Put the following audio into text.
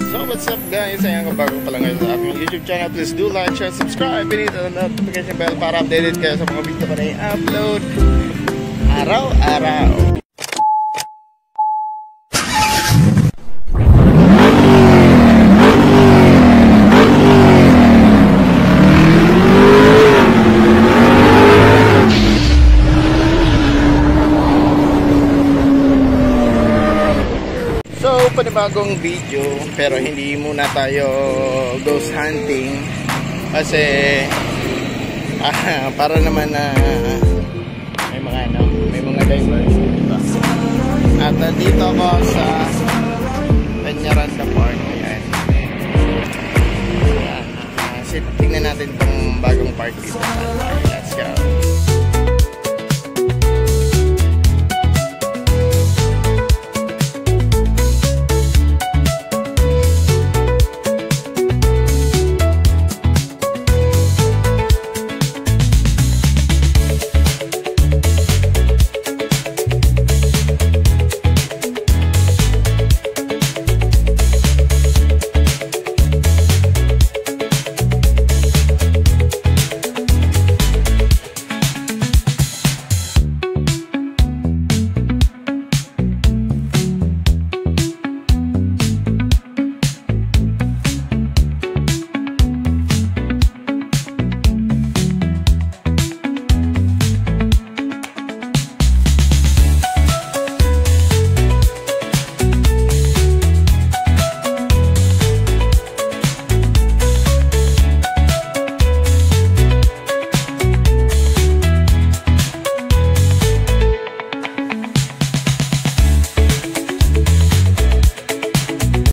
So what's up guys, ayan kung bago pa lang ngayon sa aking YouTube channel, please do like, share, subscribe, and hit the notification bell para updated kayo sa mga video ko na i-upload araw-araw. So, panibagong video, pero hindi muna tayo ghost hunting kasi para naman na may mga diversion, diba? At nandito ako sa Peñaranda Park. Ayan. Tingnan natin itong bagong park dito. Let's go.